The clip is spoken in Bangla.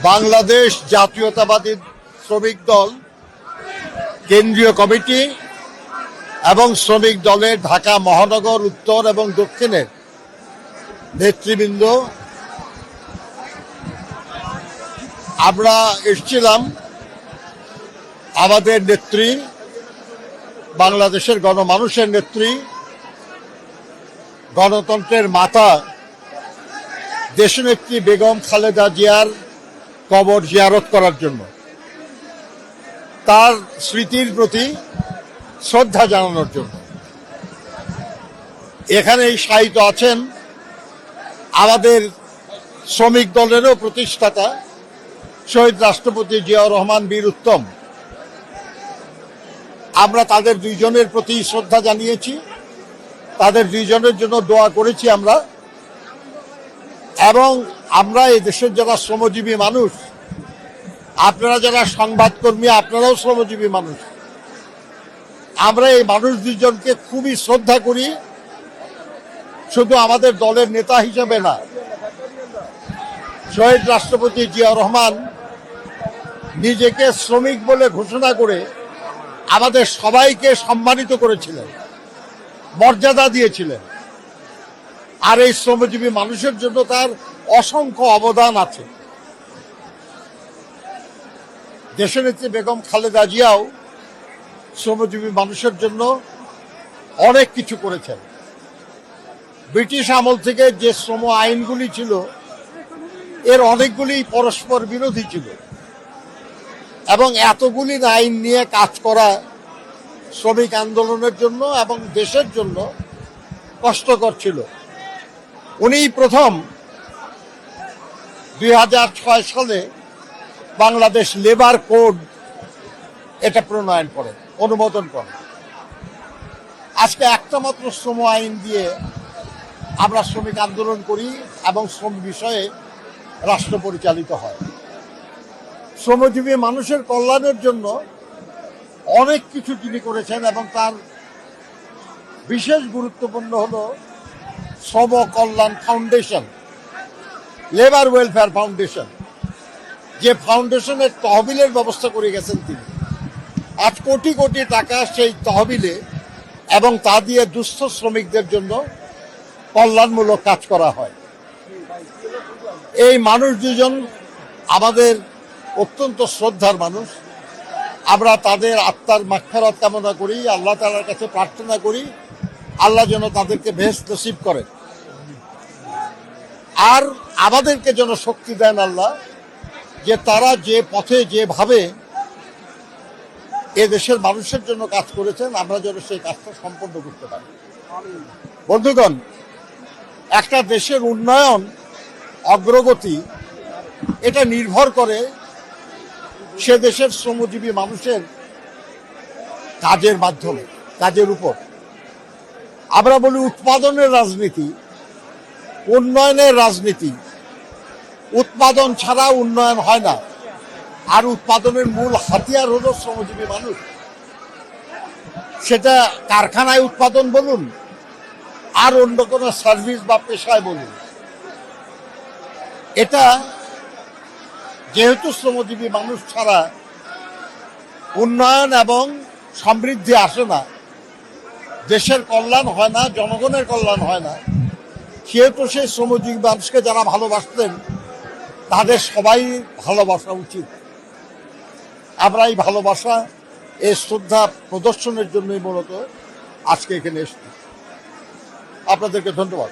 বাংলাদেশ জাতীয়তাবাদী শ্রমিক দল কেন্দ্রীয় কমিটি এবং শ্রমিক দলের ঢাকা মহানগর উত্তর এবং দক্ষিণের নেতৃবৃন্দ আমরা এসেছিলাম আমাদের নেত্রী, বাংলাদেশের গণমানুষের নেত্রী, গণতন্ত্রের মাতা দেশনেত্রী বেগম খালেদা জিয়ার কবর জিয়ারত করার জন্য, তার স্মৃতির প্রতি শ্রদ্ধা জানানোর জন্য। এখানেই শায়িত আছেন আমাদের শ্রমিক দলেরও প্রতিষ্ঠাতা শহীদ রাষ্ট্রপতি জিয়াউর রহমান বীর উত্তম। আমরা তাদের দুইজনের প্রতি শ্রদ্ধা জানিয়েছি, তাদের দুইজনের জন্য দোয়া করেছি আমরা। এবং আমরা এই দেশের যারা শ্রমজীবী মানুষ, আপনারা যারা সংবাদকর্মী, আপনারাও শ্রমজীবী মানুষ, আমরা এই মানুষ দুইজনকে খুবই শ্রদ্ধা করি। শুধু আমাদের দলের নেতা হিসেবে না, শহীদ রাষ্ট্রপতি জিয়াউর রহমান নিজেকে শ্রমিক বলে ঘোষণা করে আমাদের সবাইকে সম্মানিত করেছিলেন, মর্যাদা দিয়েছিলেন। আর এই শ্রমজীবী মানুষের জন্য তার অসংখ্য অবদান আছে। দেশনেত্রী বেগম খালেদা জিয়াও শ্রমজীবী মানুষের জন্য অনেক কিছু করেছেন। ব্রিটিশ আমল থেকে যে শ্রম আইনগুলি ছিল, এর অনেকগুলি পরস্পর বিরোধী ছিল এবং এতগুলি আইন নিয়ে কাজ করা শ্রমিক আন্দোলনের জন্য এবং দেশের জন্য কষ্টকর ছিল। উনি প্রথম 2006 সালে বাংলাদেশ লেবার কোড এটা প্রণয়ন করেন, অনুমোদন করেন। আজকে একটা মাত্র শ্রম আইন দিয়ে আমরা শ্রমিক আন্দোলন করি এবং শ্রম বিষয়ে রাষ্ট্র পরিচালিত হয়। শ্রমজীবী মানুষের কল্যাণের জন্য অনেক কিছু তিনি করেছেন এবং তার বিশেষ গুরুত্বপূর্ণ হলো শ্রম কল্যাণ ফাউন্ডেশন, লেবার ওয়েলফেয়ার ফাউন্ডেশন, যে ফাউন্ডেশনের তহবিলের ব্যবস্থা করে গেছেন তিনি। আজ কোটি কোটি টাকা সেই তহবিলে এবং তা দিয়ে দুস্থ শ্রমিকদের জন্য কল্যাণমূলক কাজ করা হয়। এই মানুষ দুজন আমাদের অত্যন্ত শ্রদ্ধার মানুষ। আমরা তাদের আত্মার মাগফিরাত কামনা করি, আল্লাহ তাআলার কাছে প্রার্থনা করি আল্লাহ যেন তাদেরকে বেহেশত নসিব করেন, আর আমাদেরকে যেন শক্তি দেন আল্লাহ, যে তারা যে পথে যেভাবে এ দেশের মানুষের জন্য কাজ করেছেন আমরা যেন সেই কাজটা সম্পন্ন করতে পারি। বন্ধুগণ, একটা দেশের উন্নয়ন, অগ্রগতি এটা নির্ভর করে সে দেশের শ্রমজীবী মানুষের কাজের মাধ্যমে, কাজের উপর। আমরা বলি উৎপাদনের রাজনীতি, উন্নয়নের রাজনীতি। উৎপাদন ছাড়া উন্নয়ন হয় না, আর উৎপাদনের মূল হাতিয়ার হলো শ্রমজীবী মানুষ। সেটা কারখানায় উৎপাদন বলুন আর অন্য কোনো সার্ভিস বা পেশায় বলুন, এটা যেহেতু শ্রমজীবী মানুষ ছাড়া উন্নয়ন এবং সমৃদ্ধি আসে না, দেশের কল্যাণ হয় না, জনগণের কল্যাণ হয় না, সেহেতু সেই শ্রমজীবী মানুষকে যারা ভালোবাসতেন তাদের সবাই ভালোবাসা উচিত। আমরা এই ভালোবাসা, এই শ্রদ্ধা প্রদর্শনের জন্যই মূলত আজকে এখানে এসেছি। আপনাদেরকে ধন্যবাদ।